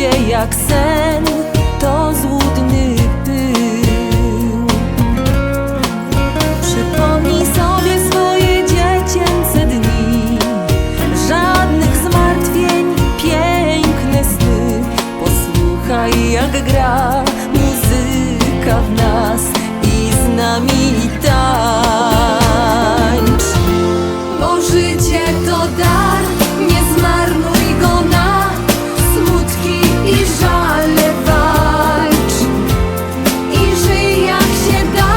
życie jak sen to złudny pył. Przypomnij sobie swoje dziecięce dni, żadnych zmartwień, piękne sny. Posłuchaj, jak gra muzyka w nas i z nami tańcz. Bo życie to dar, nie zmarnuj go na smutki i żale. Walcz i żyj jak się da,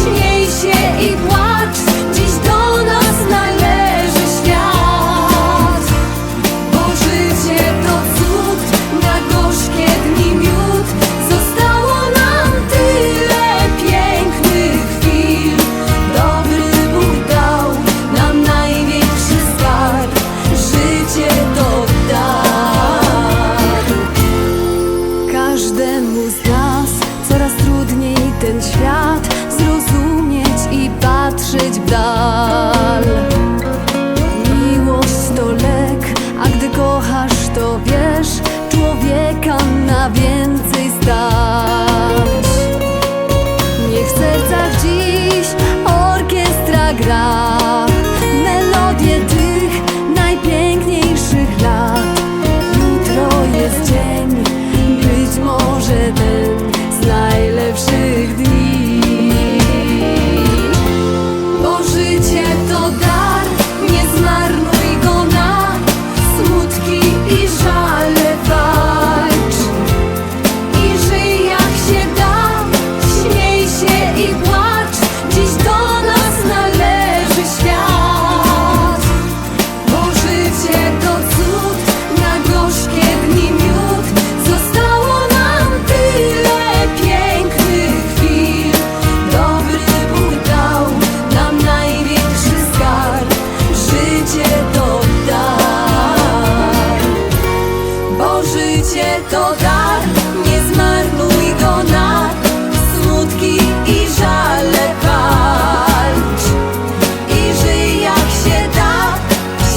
śmiej się i płacz. Dziś do nas należy świat. Bo życie to cud, na gorzkie dni miód. Zostało nam tyle pięknych chwil. Dobry Bóg dał nam największy skarb. Życie to dar. Każdemu z nas coraz trudniej ten świat zrozumieć i patrzeć w dal. Miłość to lek, a gdy kochasz, to wiesz, człowieka na więcej stać. Niech w sercach dziś orkiestra gra melodię tych najpiękniejszych lat. Jutro jest dzień, być może ten z najlepszych dni. Bo życie to dar, nie zmarnuj go na smutki i żale. Walcz i żyj jak się da, śmiej się i płacz. Dziś do nas należy świat. Bo życie to cud, na gorzkie dni miód. Zostało nam tyle pięknych chwil. Dobry Bóg dał nam największy skarb. Życie to dar. Bo życie to dar, nie zmarnuj go na smutki i żale. Walcz i żyj jak się da,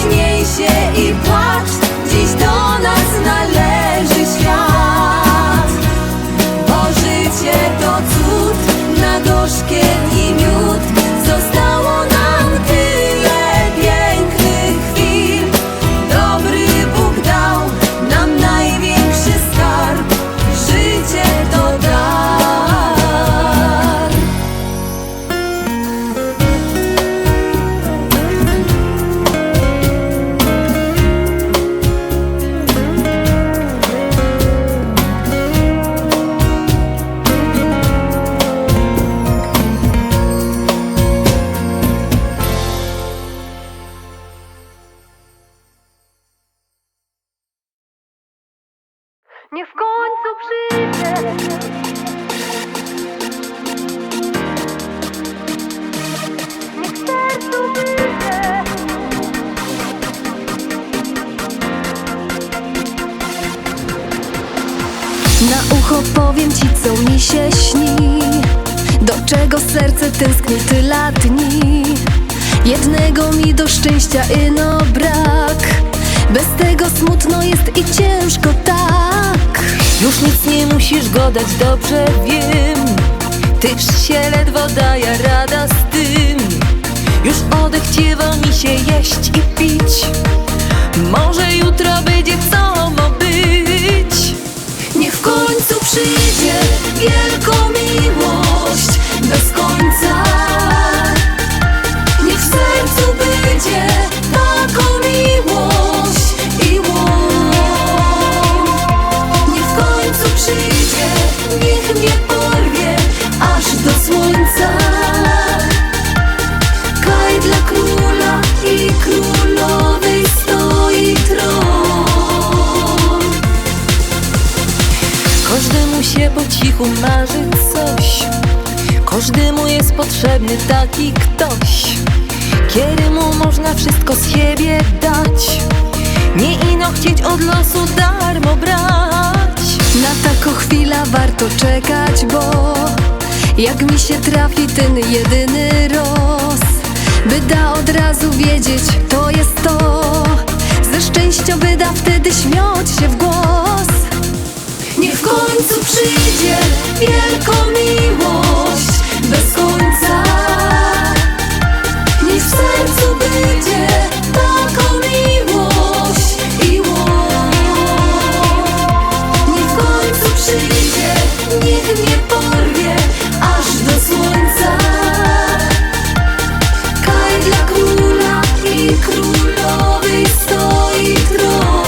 śmiej się i płacz. Dziś do nas należy świat. Bo życie to cud, na gorzkie dni miód. Zostało nam tyle pięknych chwil. Dobry Bóg dał nam największy skarb. Życie to dar. Niech w końcu przyjdzie. Niech w sercu wyjdzie. Na ucho powiem ci, co mi się śni, do czego serce tęskni tyle dni. Jednego mi do szczęścia ino brak. Bez tego smutno jest i ciężko tak. Już nic nie musisz go dać, dobrze wiem. Tyż się ledwo daje rada z tym. Już odechciewa mi się jeść i pić. Może jutro będzie co ma być. Niech w końcu przyjdzie wielką miłość bez końca. Niech w sercu będzie taką miłość i łód. Niech w końcu przyjdzie, niech mnie porwie aż do słońca. Kaj dla króla i królowej stoi tron. Każdemu się po cichu marzy coś. Każdemu jest potrzebny taki ktoś, kiedy mu można wszystko z siebie dać. Nie ino chcieć od losu darmo brać. Na taką chwilę warto czekać, bo jak mi się trafi ten jedyny roz, by da od razu wiedzieć, to jest to. Ze szczęścia by da wtedy śmiać się w głos. wielką miłość bez końca. Niech w sercu będzie taką miłość i łoń. Niech w końcu przyjdzie, niech mnie porwie aż do słońca. Kaj dla króla i królowej stoi tron.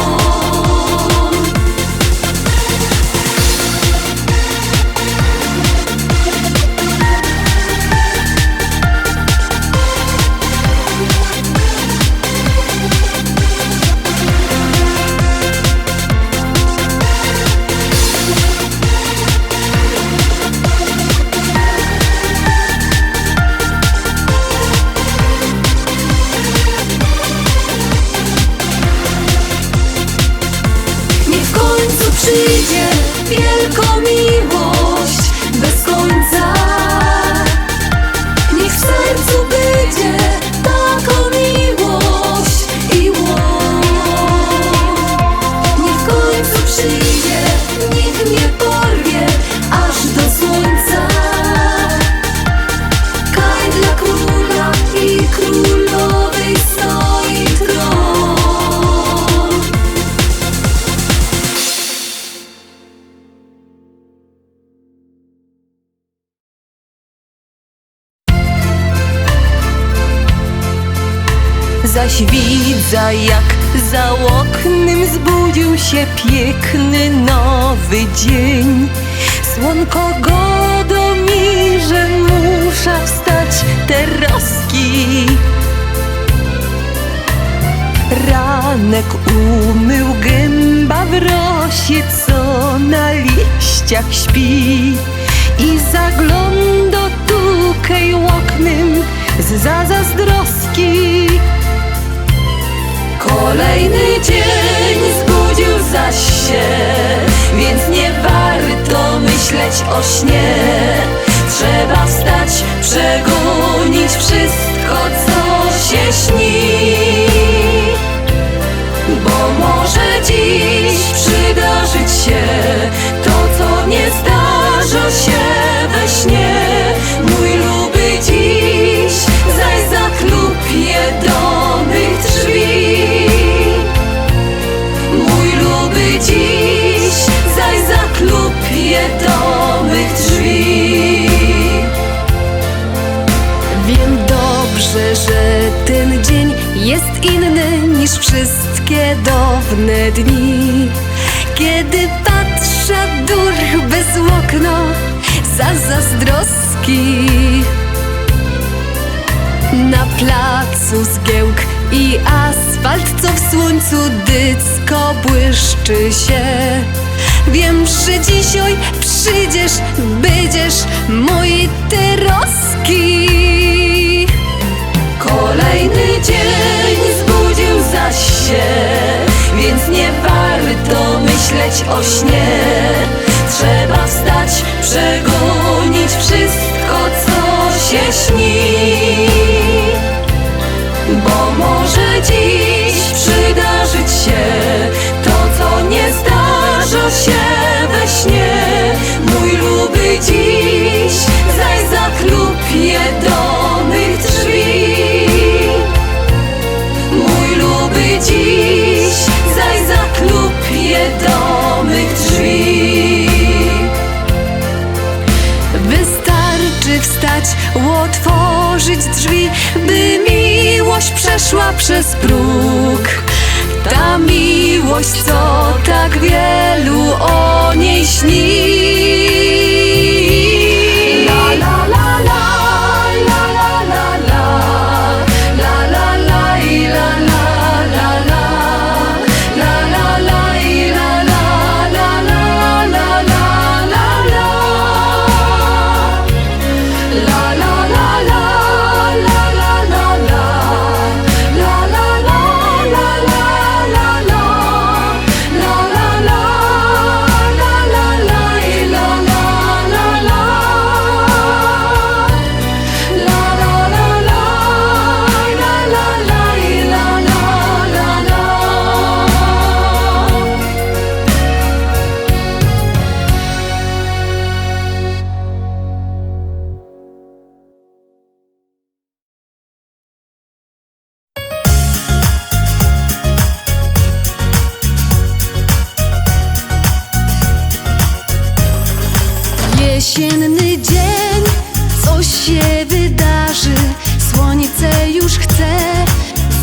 Przyjdzie wielką miłość bez końca. Niech w sercu będzie taką miłość i łoń. Niech w końcu przyjdzie, niech mnie porwie aż do słońca. Kaj dla króla i królowej stoi tron. Zaś widzę, jak za oknem zbudził się piękny nowy dzień. Słonko godo mi, że muszę wstać teroski. Ranek umył gęba w rosie, co na liściach śpi. I zagląda tukaj oknem z zazdroski. Kolejny dzień zbudził zaś się, więc nie warto myśleć o śnie. Trzeba wstać, przegonić wszystko, co się śni. Bo może dziś przydarzyć się to, co nie zdarza się we śnie. Mój luby dziś zaś zaklupie do mych drzwi. Dziś zaś zaklupie do mych drzwi. Wiem dobrze, że ten dzień jest inny niż wszystkie dawne dni. Kiedy patrzę dur bez okna za zazdroski. Na placu zgiełk i asfalt, co w słońcu dycko błyszczy się. Wiem, że dzisiaj przyjdziesz, będziesz mój teroski. Kolejny dzień zbudził zaś się, więc nie warto myśleć o śnie. Trzeba wstać, przegonić wszystko, co się śni. Bo może dziś przydarzyć się to, co nie zdarza się we śnie. Mój luby dziś zaś zaklupie do mych drzwi. Mój luby dziś zaś zaklupie do mych drzwi. Wystarczy wstać, otworzyć drzwi, by miłość przeszła przez próg. Ta miłość, co tak wielu o niej śni. La la la la, la la la la, la la la i la la la la, la la la i la la la la la la la la. La la la la, la la la la, la la la la la la la, la la la la la la. Jesienny dzień, coś się wydarzy. Słońce już chce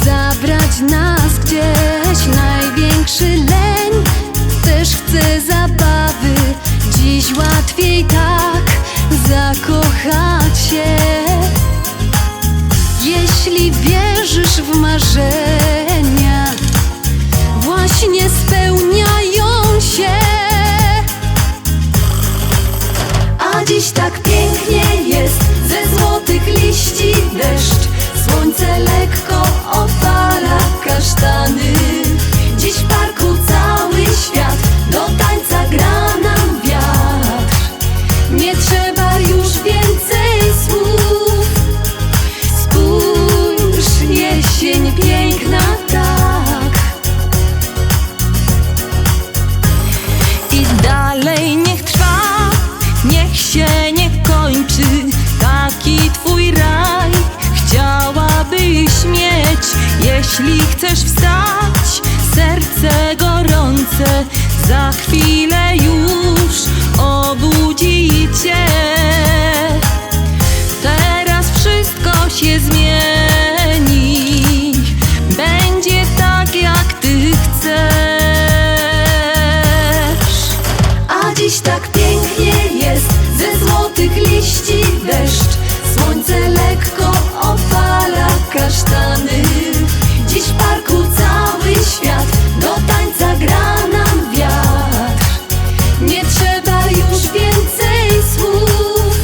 zabrać nas gdzieś. Największy leń też chce zabawy. Dziś łatwiej tak zakochać się. Jeśli wierzysz w marzenia, właśnie spełniają się. A dziś tak pięknie jest, ze złotych liści deszcz. Słońce lekko opala kasztany. Dziś w parku cały świat, do tańca gra nam wiatr. Nie trzeba już więcej słów. Spójrz, jesień piękna tak. I dalej niech trwa, niech się nie kończy. Taki twój raj chciałabyś mieć. Jeśli chcesz wstać, serce gorące za chwilę już obudzi cię. Teraz wszystko się zmieni, będzie tak jak ty chcesz. A dziś tak pięknie jest, ze złotych liści deszcz. Słońce lekko opala kasztany. Dziś w parku cały świat, do tańca gra nam wiatr. Nie trzeba już więcej słów.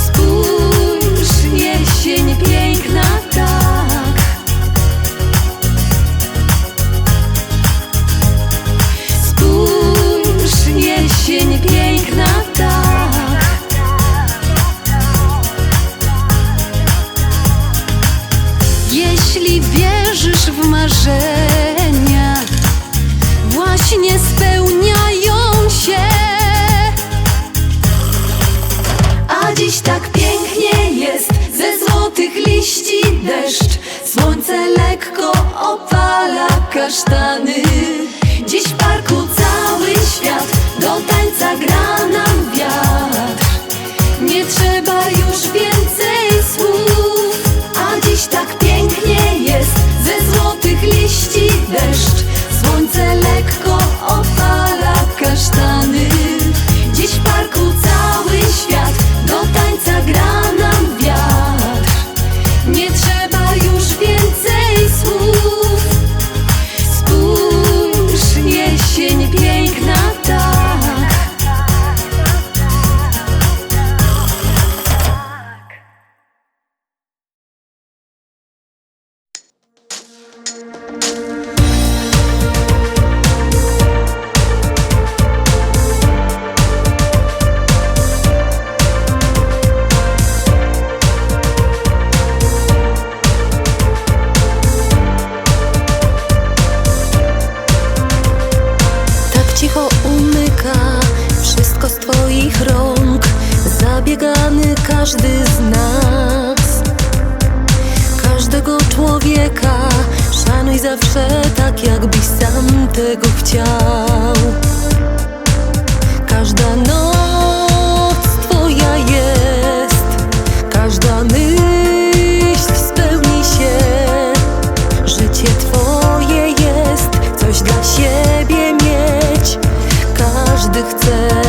Spójrz, jesień piękna tak. Spójrz, jesień piękna tak. Jeśli wierzysz w marzenia, właśnie spełniają się. A dziś tak pięknie jest, ze złotych liści deszcz. Słońce lekko opala kasztany. Dziś w parku cały świat, do tańca gra nam wiatr. Nie trzeba już więcej słów. A dziś tak pięknie jest, ze złotych liści deszcz. Słońce lekko opala kasztany. Dziś w parku cały świat, do tańca gra nam wiatr. Nie trzeba już więcej słów. Spójrz, jesień piękna tak. Tak cicho umyka wszystko z twoich rąk. Zabiegany każdy z nas, każdego człowieka szanuj zawsze tak, jakbyś sam tego chciał. Każda noc twoja jest, każda myśl spełni się. Życie twoje jest, coś dla siebie mieć każdy chce.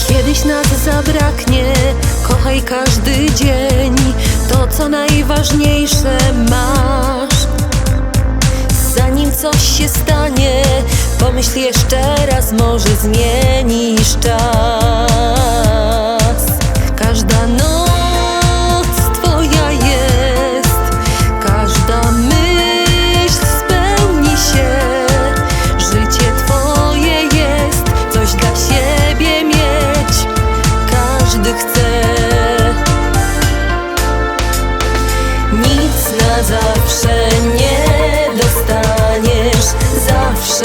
Kiedyś nas zabraknie, kochaj każdy dzień. To co najważniejsze masz. Zanim coś się stanie, pomyśl jeszcze raz, może zmienisz czas. Każda noc twoja jest, każda myśl spełni się. Życie twoje jest, coś dla siebie mieć każdy chce. Nic na zawsze nie dostaniesz, zawsze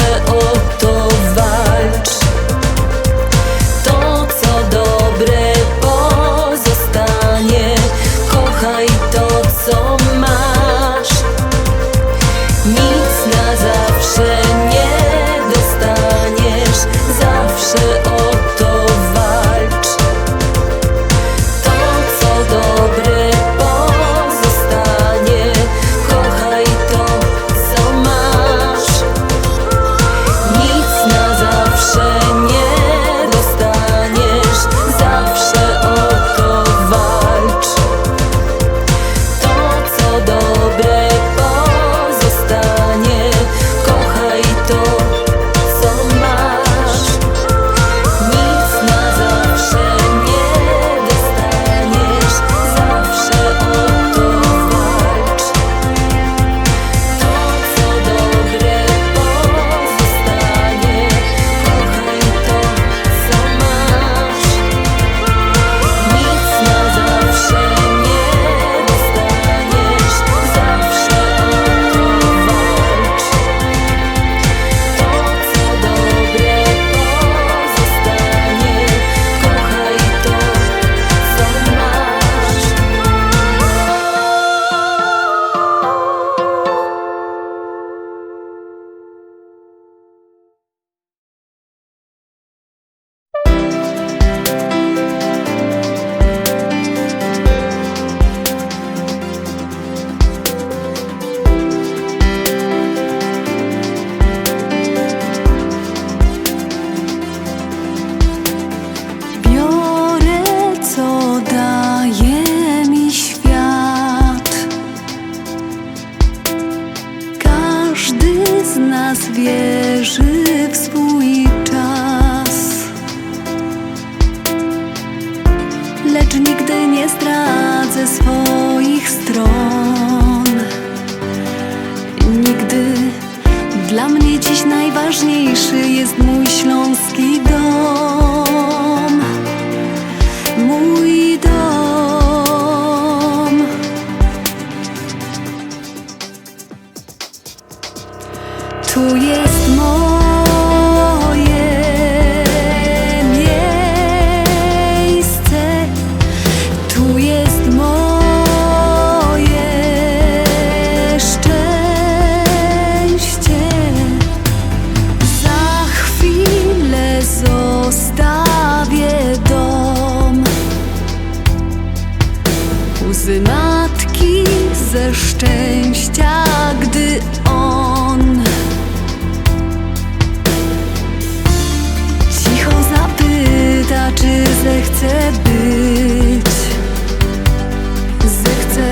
nas wierzy w swój czas, lecz nigdy nie zdradzę swoich stron. Nigdy. Dla mnie dziś najważniejszy jest mój śląski dom. Mój dom. Tu jest moje miejsce, tu jest moje szczęście. Za chwilę zostawię dom. Łzy matki ze szczęścia, gdy on cicho zapyta, czy zechce być, zechce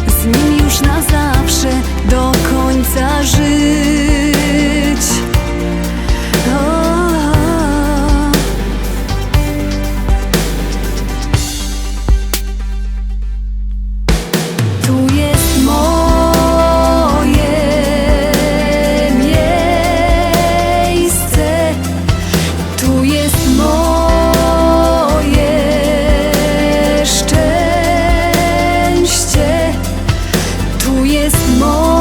z nim już na zawsze do końca żyć. Tu jest moje miejsce, tu jest moje szczęście, tu jest moje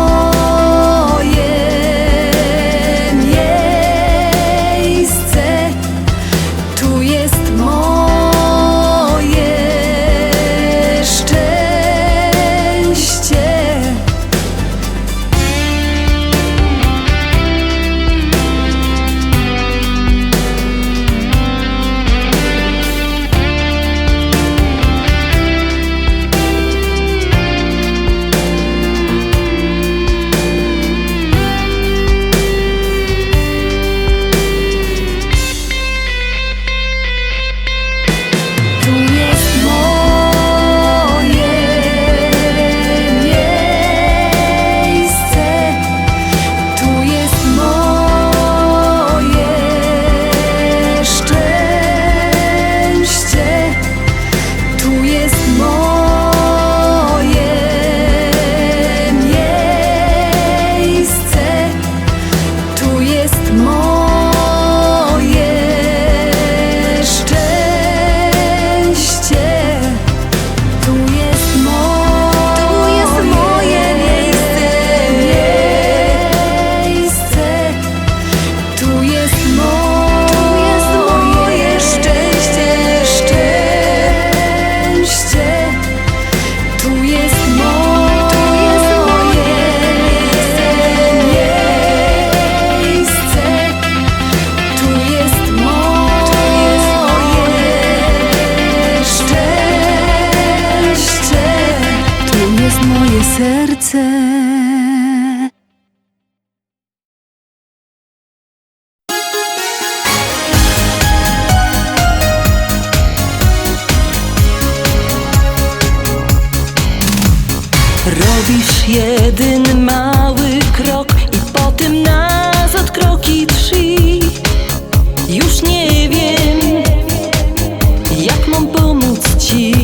miejsce, tu jest moje szczęście. Tu jest moje miejsce, tu jest moje szczęście, tu jest moje miejsce, tu jest moje szczęście. Tu jest moje miejsce, tu jest moje szczęście, szczęście. Tu jest moje miejsce, tu jest moje szczęście, tu jest moje serce. Robisz jeden mały krok i potem nazad kroki 3. Już nie wiem, jak mam pomóc ci.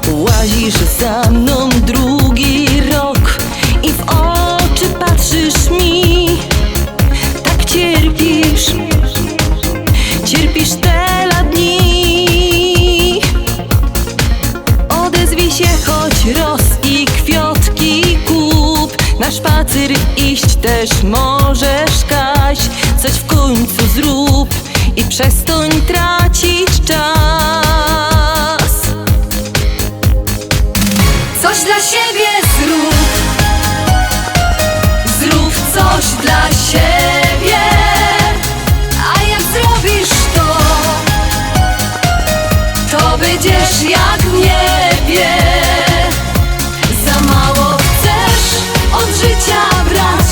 Łazisz za mną drugi rok i w oczy patrzysz mi. Tak cierpisz, cierpisz tyle dni. Odezwij się choć roz i kwiatki kup. Na spacer iść też możesz, Kaś. Coś w końcu zrób i przestań tracić czas. Coś dla siebie zrób, zrób coś dla siebie. A jak zrobisz to będziesz jak w niebie. Za mało chcesz od życia brać,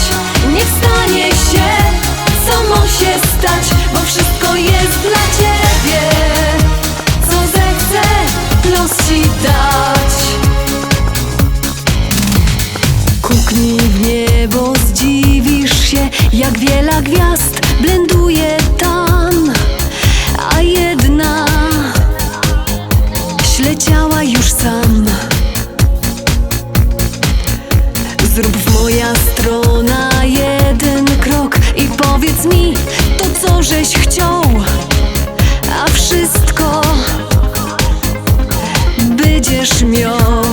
niech stanie się, co ma się stać, bo wszystko jest dla ciebie. Co zechce los ci dać. Jak wiele gwiazd blenduje tam, a jedna śleciała już sam. Zrób w moja strona jeden krok i powiedz mi to, co żeś chciał, a wszystko będziesz miał.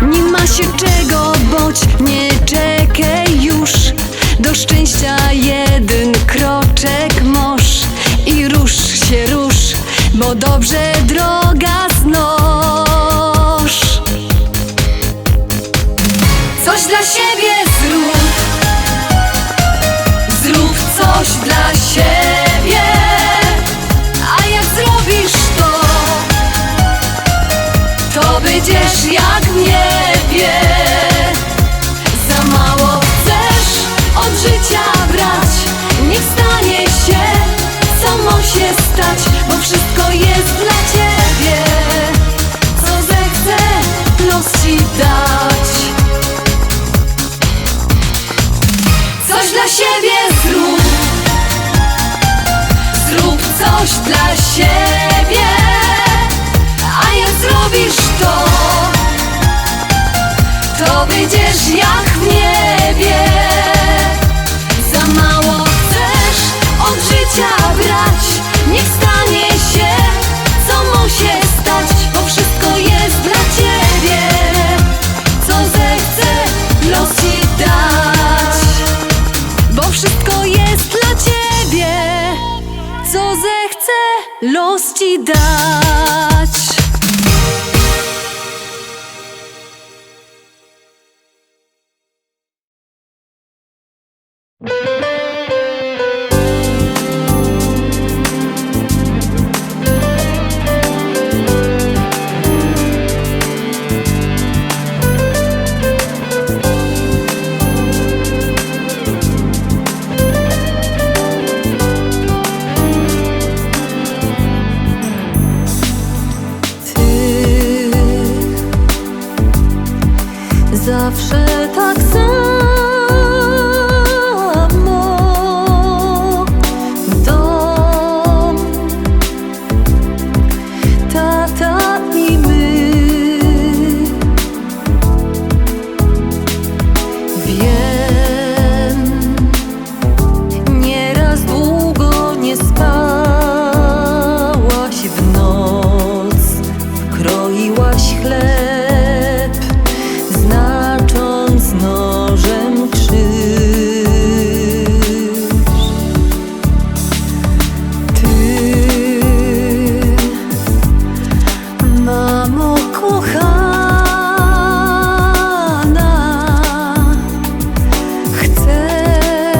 Nie ma się czego bać, nie czekaj już. Do szczęścia jeden kroczek masz i rusz się, rusz, bo dobrze droga znasz. Coś dla siebie zrób, zrób coś dla siebie. A jak zrobisz to będziesz jak w niebie. Za mało chcesz od życia brać, niech stanie się, co ma się stać, bo wszystko jest dla ciebie. Co zechce los ci dać. Coś dla siebie zrób, zrób coś dla siebie. A jak zrobisz to będziesz jak w niebie. Za mało chcesz od życia brać, niech stanie się, co ma się stać, bo wszystko jest dla ciebie. Co zechce los ci dać, bo wszystko jest dla ciebie. Co zechce los ci dać. Zawsze tak samo dom, tata i my. Wiem, nieraz długo nie spałaś w noc, kroiłaś chleb, znacząc nożem krzyż. Ty, mamo kochana, chcesz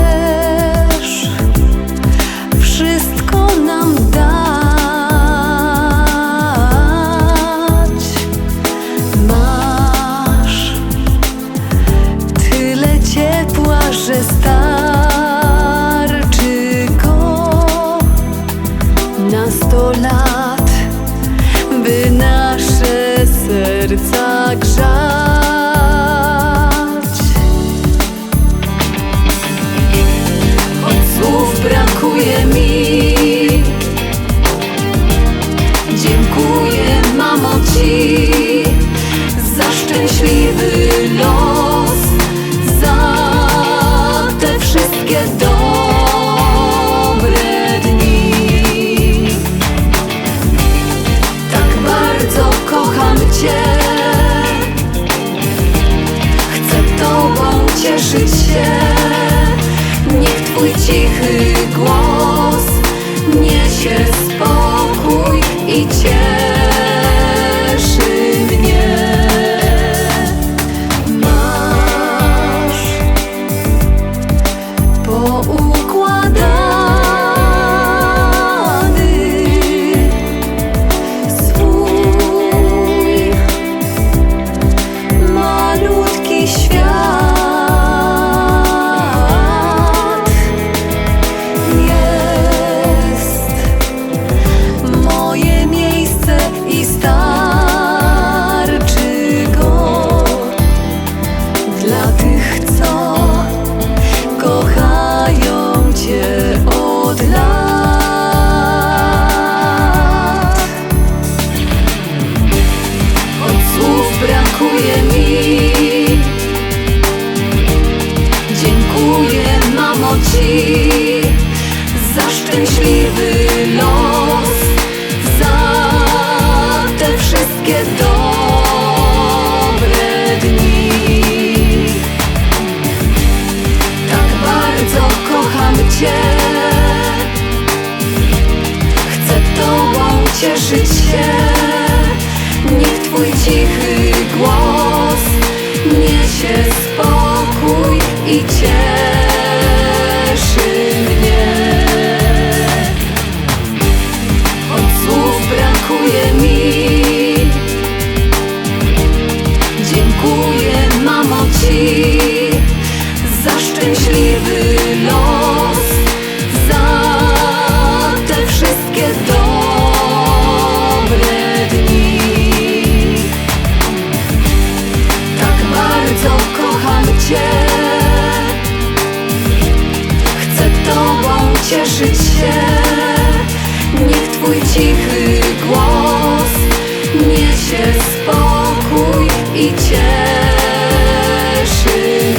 wszystko nam dać. Masz tyle ciepła, że starczy go na 100 lat, by nasze serca grzać. Choć słów brakuje mi, dziękuję mamo ci za szczęśliwy los, za te wszystkie dobre dni. Tak bardzo kocham cię, niesie spokój i cieszy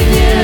mnie.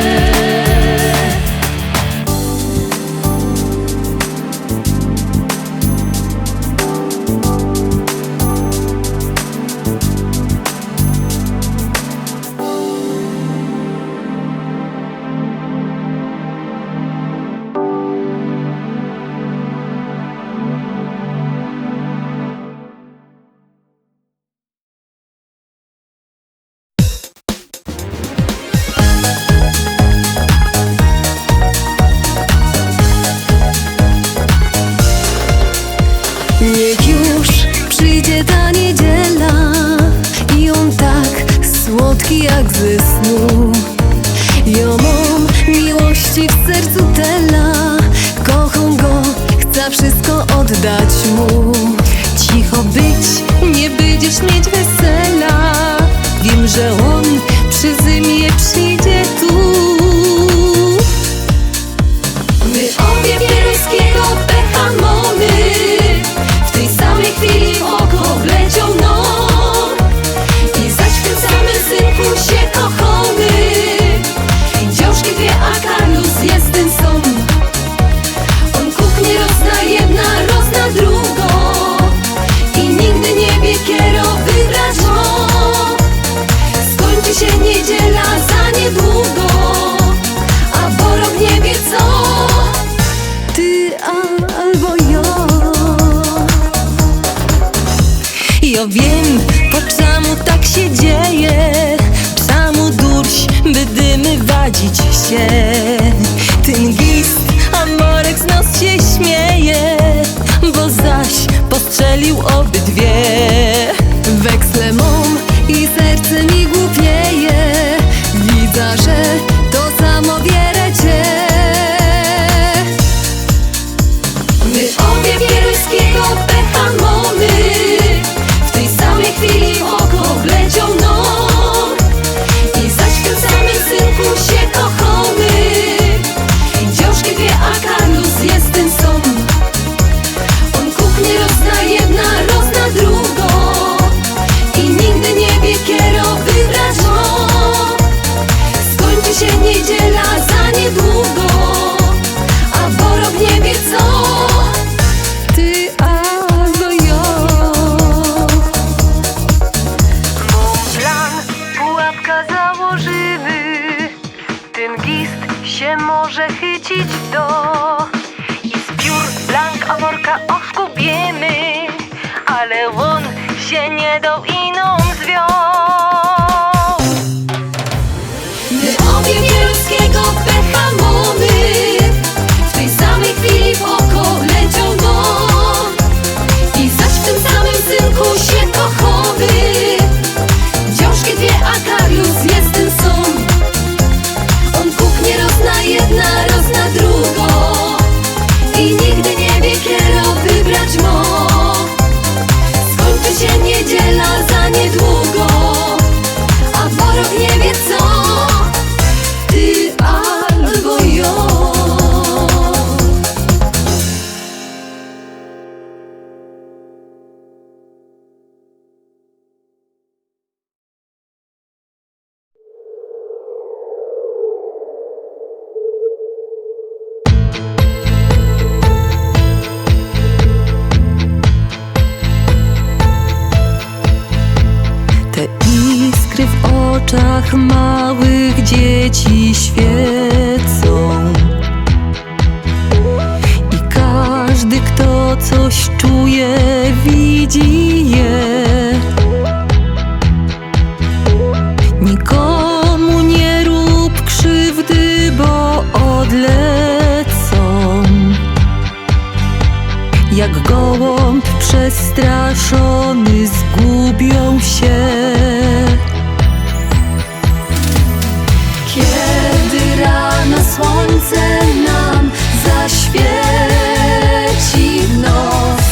Niech już przyjdzie ta niedziela i on tak słodki jak ze snu. Ja mam miłości w sercu tela, kocham go, chcę wszystko oddać mu. Cicho być, nie będziesz mieć wesela. Wiem, że on przy zimie przyjdzie tu. My obie pieruńskiego pecha mamy, w tej samej chwili w oko wleciał nam. I zaś w tym samym synku się kochamy. Dziążki dwie, a Karlus jest ten sam. On kuchnie rozna jedna, rozna drugą. I nigdy nie wie, kiero wybrać mo. Skończy się niedziela za niedługo, a Borok nie wie co. Ty albo ja. Ja wiem, po czemu tak się dzieje, czemu durś, by dymy wadzić się. Ten gist, a Morek z nos się śmieje, bo zaś postrzelił obydwie. Weksle mam i serce mi głupieje. Widzę, że to samo wierecie. My obie pieruńskiego pecha mamy, w tej samej chwili w oko wleciał nam. I zaś w tym samym synku się kochamy. Dziążki dwie, a Karlus jest ten sam. On kuchnie rozna jedna, rozna drugą. I nigdy nie wie, kiero wybrać mo. Skończy się niedziela za niedługo, a Borok nie wie co. Ty albo ja. Plan, pułapka założymy, ten gist się może chycić do. I zbiór blank, a Morka oskubiemy, ale on się nie dał i nam zwiął. My obie pieruńskiego pecha mamy, w tej samej chwili w oko leciał nam. I zaś w tym samym synku się kochamy. Dziążki dwie, a Karlus jest ten sam. On kuchnie rozna jedna, rozna drugą. I nigdy nie wie, kiero wybrać mo. Skończy się niedziela za niedługo, a Borok nie wie co. Ty albo ja. Te iskry w oczach małych dzieci świecą. I każdy, kto coś czuje, widzi je. Nikomu nie rób krzywdy, bo odlecą. Jak gołąb przestraszony zgubią się. Kiedy rano słońce nam zaświeci w nos,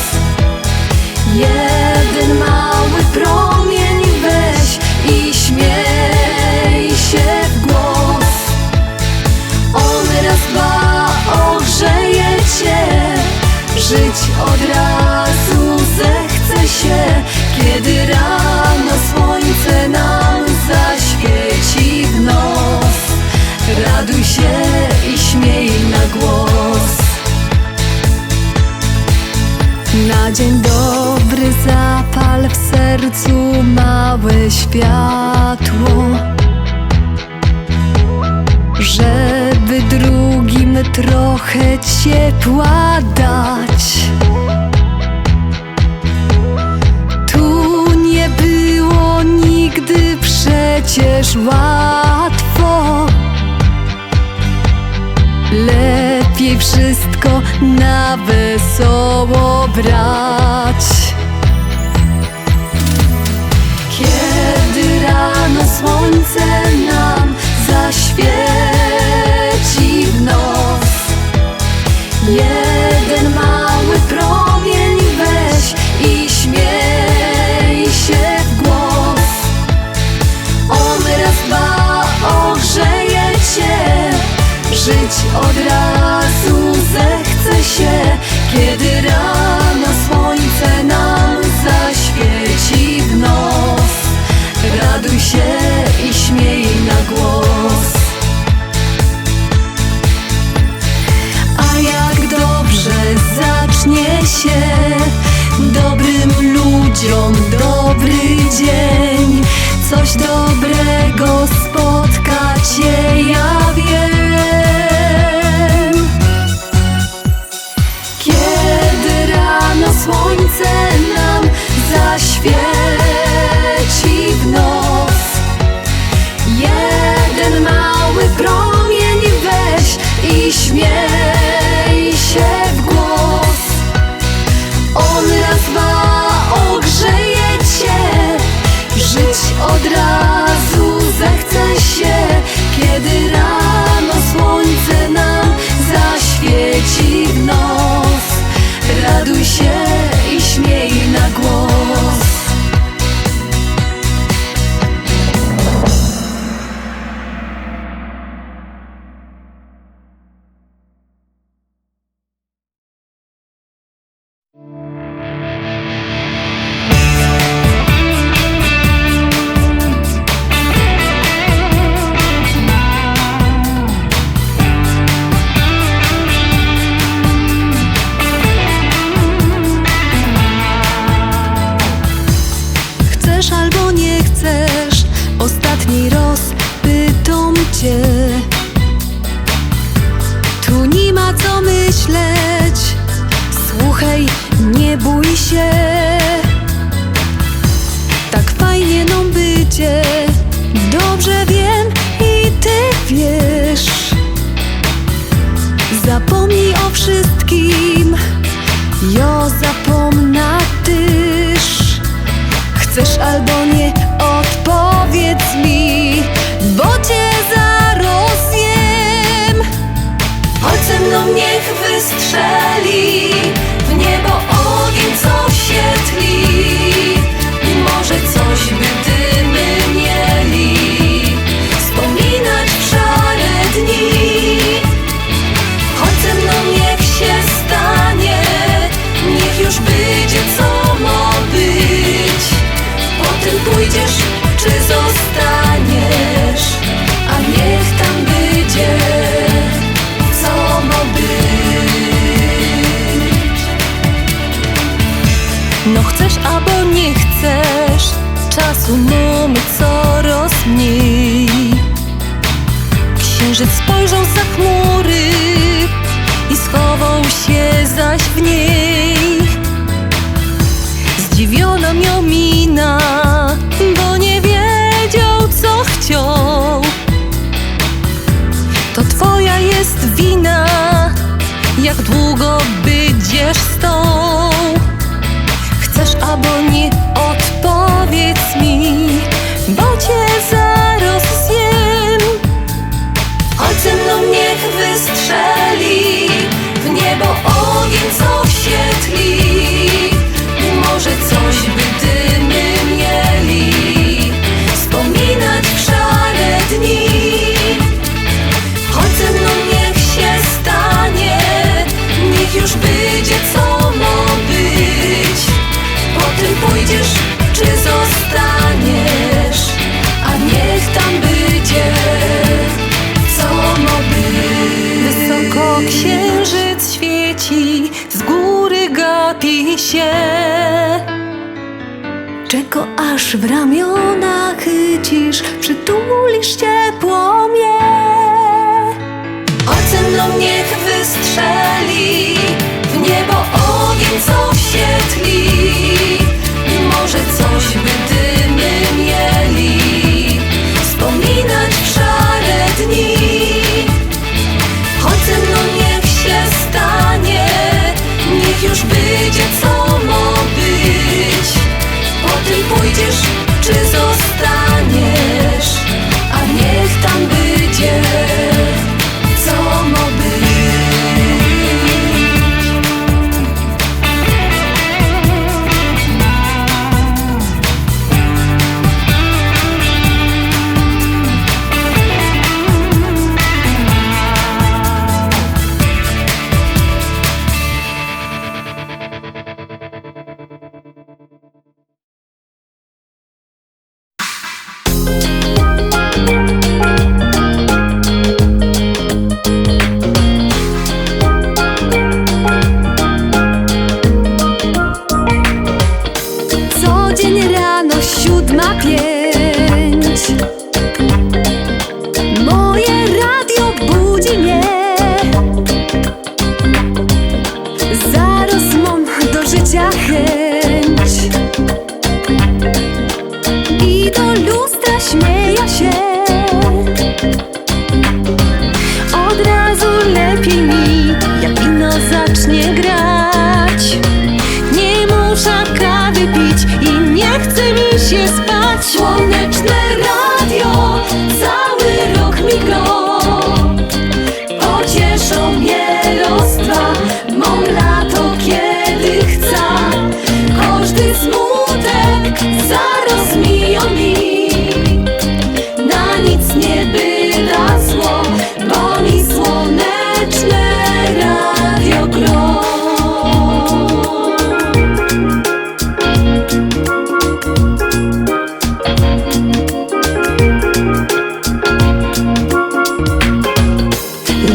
sercu małe światło, żeby drugim trochę ciepła dać. Tu nie było nigdy przecież łatwo, lepiej wszystko na wesoło brać. Kiedy rano słońce nam zaświeci w nos, jeden mały promień weź i śmiej się w głos. On raz dba, ogrzeje cię, żyć od razu zechce się. Kiedy rano słońce nam zaświeci w nos, raduj się i śmiej na głos. A jak dobrze zacznie się dobrym ludziom dobry dzień, coś dobrego spotka cię, ja wiem. Kiedy rano słońce nam zaświeci w nos, jeden mały promień weź i śmiej się w głos. On raz dba, ogrzeje cię, żyć od razu zechce się. Kiedy rano słońce nam zaświeci w nos, raduj się i śmiej na głos. Chcesz albo nie chcesz, ostatni raz pytam cię. Tu nie ma co myśleć, słuchaj, nie bój się. Tak fajnie nam bycie, dobrze wiem i ty wiesz. Zapomnij o wszystkim, ja zapomnę też. Chcesz albo nie, odpowiedz mi, bo cię zaraz jem. Chodź ze mną, niech wystrzeli w niebo ogień, co się tli. Może coś będziemy mieli wspominać w szare dni. Chodź ze mną, niech się stanie, niech już będzie co ma być. Potem pójdziesz czy zostaniesz, a niech tam będzie co ma być. No chcesz albo nie chcesz, czasu mamy coraz mniej. Księżyc spojrzał za chmury i schował się zaś w niej. Zdziwiona miał mina, bo nie wiedział co chciał. To twoja jest wina, jak długo będziesz stał. Chcesz albo nie, odpowiedz mi, bo cię zaraz zjem. Chodź ze mną, niech wystrzeli w niebo ogień, co się tli. Może coś będziemy mieli wspominać w szare dni. Chodź ze mną, niech się stanie, niech już będzie co czego aż w ramiona chycisz, przytulisz ciepło mnie. Oceną niech wystrzeli, w niebo ogień co świetli, i może coś będziemy mieli, wspominać w szare dni. Oceną niech się stanie, niech już będzie co ma być. Potem pójdziesz czy zostaniesz, a niech tam będzie co ma być. Codzień rano 7:05, moje radio budzi mnie. Zaraz mam do życia chęć i do lustra śmieję się. Od razu lepiej mi, jak wino zacznie grać. Nie muszę kawy pić i nie chce mi się spać. Słoneczne radio cały rok mi gro, pocieszą mnie lostwa, mam lato kiedy chcę. Każdy smutek zaraz miją mi, na nic nie byda zło, bo mi słoneczne radio gro.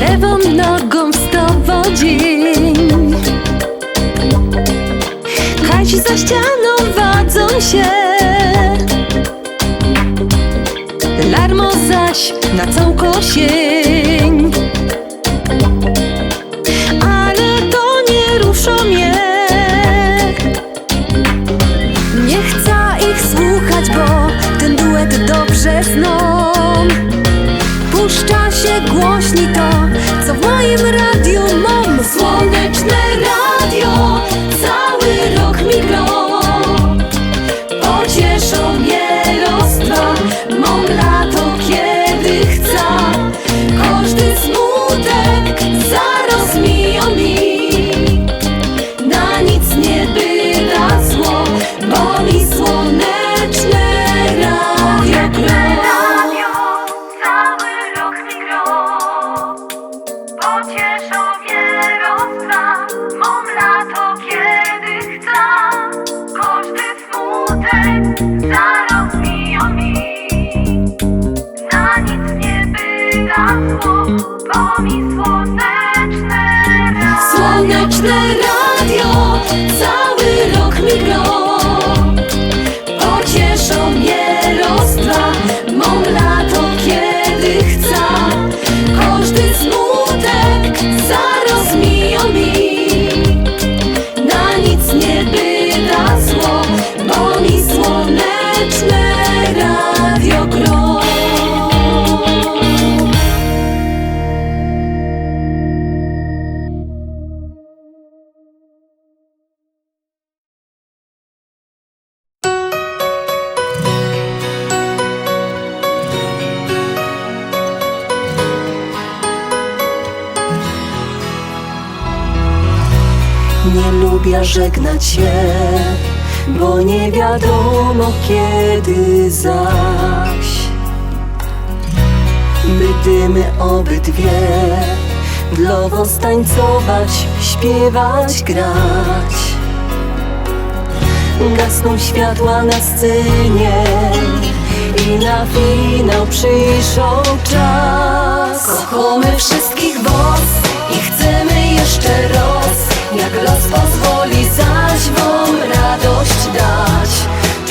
Lewą nogą wstawał dzień, Kazi za ścianą wadzą się. Larmo zaś na całko sień, ale to nie ruszą mnie. Nie chcę ich słuchać, bo ten duet dobrze znam. Puszcza się głośniej to, co w moim radiu mam. Słoneczne radio cały rok mi gro, pocieszą mnie lostwa, mam lato kiedy chcę. Każdy smutek zaraz miją mi, na nic nie byda zło, bo mi słoneczne radio gro. Cały rok mi gro, pocieszą mnie lostwa, mam lato kiedy chcę. Każdy smutek zaraz miją mi, na nic nie byda zło, bo mi słoneczne radio. Słoneczne radio cały rok mi gro, pocieszą mnie lostwa, mam lato kiedy chcę. Każdy smutek zaraz miją mi, na nic nie byda zło, bo mi słoneczne radio gro. Nie lubię żegnać się, bo nie wiadomo kiedy zaś będziemy obydwie dla was tańcować, śpiewać, grać. Gasną światła na scenie i na finał przyjrzał czas. Kochamy wszystkich was i chcemy jeszcze raz, jak los pozwoli, zaś wam radość dać.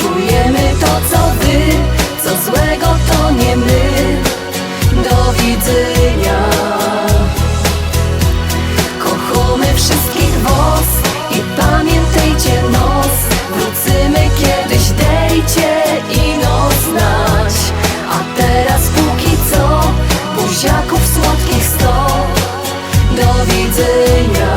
Czujemy to co wy, co złego to nie my. Do widzenia. Kochamy wszystkich was i pamiętajcie nos. Wrócimy kiedyś, dejcie i nos znać. A teraz póki co, buziaków słodkich 100. Do widzenia.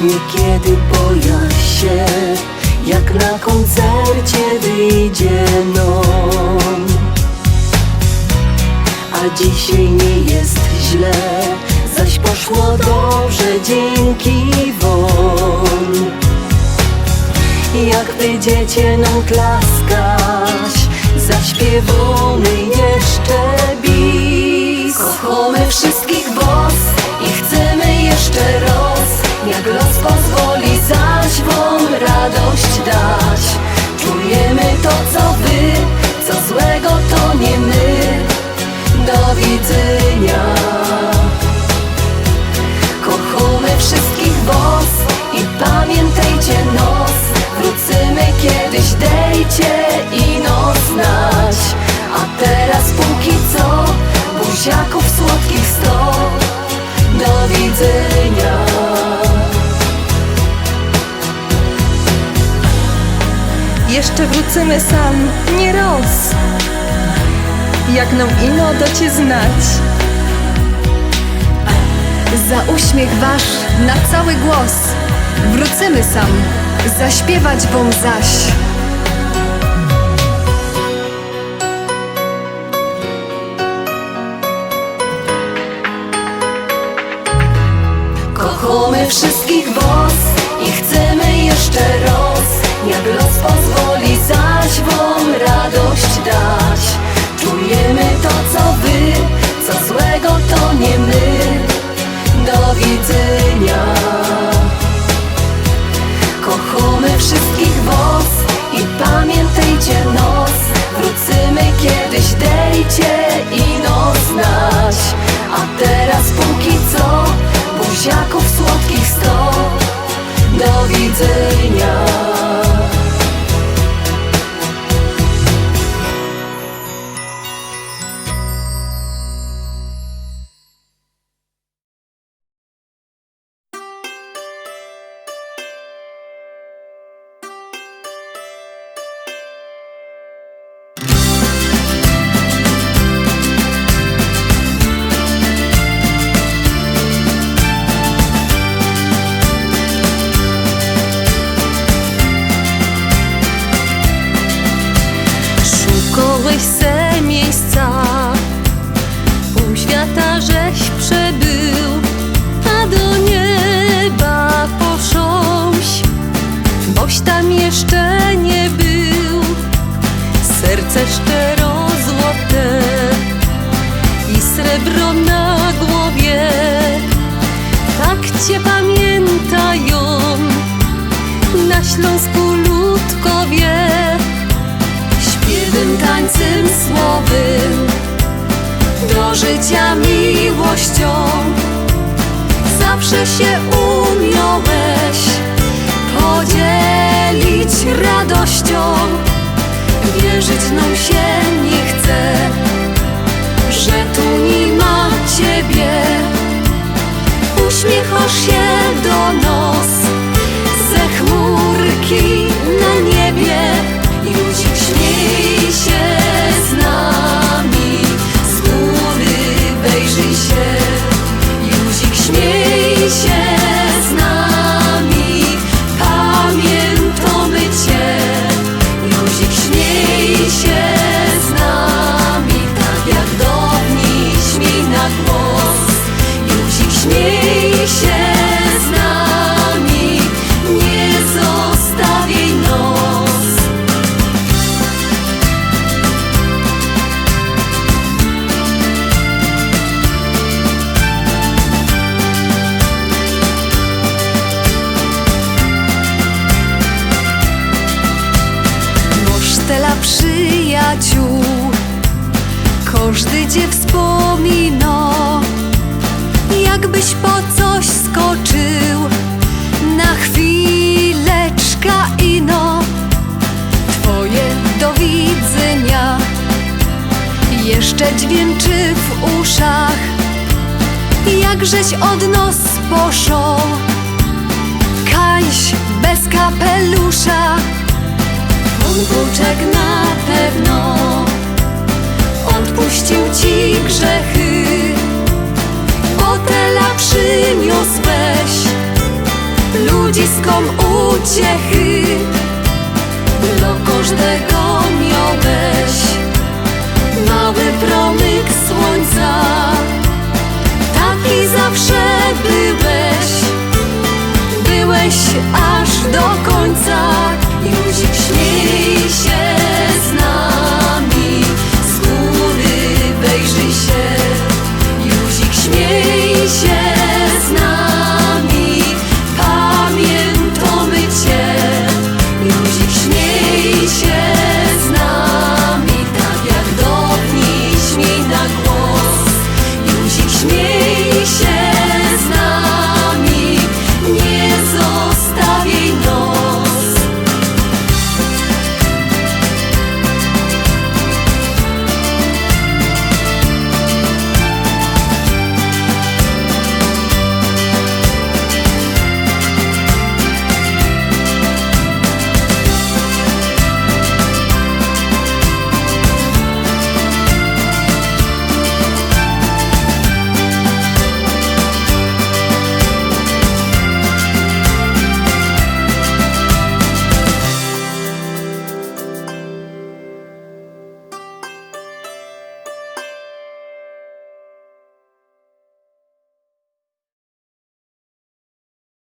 Niekiedy boję się, jak na koncercie wyjdzie nam. A dzisiaj nie jest źle, zaś poszło dobrze dzięki wam. Jak będziecie nam klaskać, zaśpiewamy jeszcze bis. Kochamy wszystkich was i chcemy jeszcze raz. Jak los pozwoli, zaś wam radość dać. Czujemy to co wy, co złego to nie my. Do widzenia. Kochamy wszystkich was i pamiętajcie nos. Wrócimy kiedyś, dejcie i nos znać. A teraz póki co, buziaków słodkich 100. Do widzenia. Jeszcze wrócimy sam, nie roz. Jak nam ino docie znać. Za uśmiech wasz na cały głos wrócimy sam, zaśpiewać wam zaś. Kochamy wszystkich was i chcemy jeszcze raz. Jak los pozwoli, zaś wam radość dać. Czujemy to co wy, co złego to nie my. Do widzenia. Kochamy wszystkich was i pamiętajcie nos. Wrócimy kiedyś, dejcie i nos znać. A teraz póki co, buziaków słodkich 100. Do widzenia. Szukałeś se miejsca, pół świata żeś przebył, a do nieba poszłeś, boś tam jeszcze nie był. Serce szczero złote i srebro na głowie, tak cię pamiętają na Śląsku ludkowie. Śpiewem, tańcem, słowem, do życia miłością zawsze się umiałeś podzielić radością. Wierzyć nam się nie chce, że tu nie ma ciebie. Uśmiechasz się do nos ze chmurki na niebie. Józik, śmiej się z nami, z góry wejrzyj się. Józik, śmiej się z nami, pamiętamy cię. Józik, śmiej się z nami, tak jak dawniej śmiej na głos. Józik, śmiej się z nami, nie zostawiaj nos. Tela przyjaciół, każdy cię wspomina, zaliczył na chwileczkę ino twoje do widzenia jeszcze dźwięczy w uszach, jakżeś od nos poszł, kaś bez kapelusza. Wątruczek na pewno odpuścił ci grzechy, fotela przyniosłeś ludziskom uciechy. Dla każdego miałeś mały promyk słońca, taki zawsze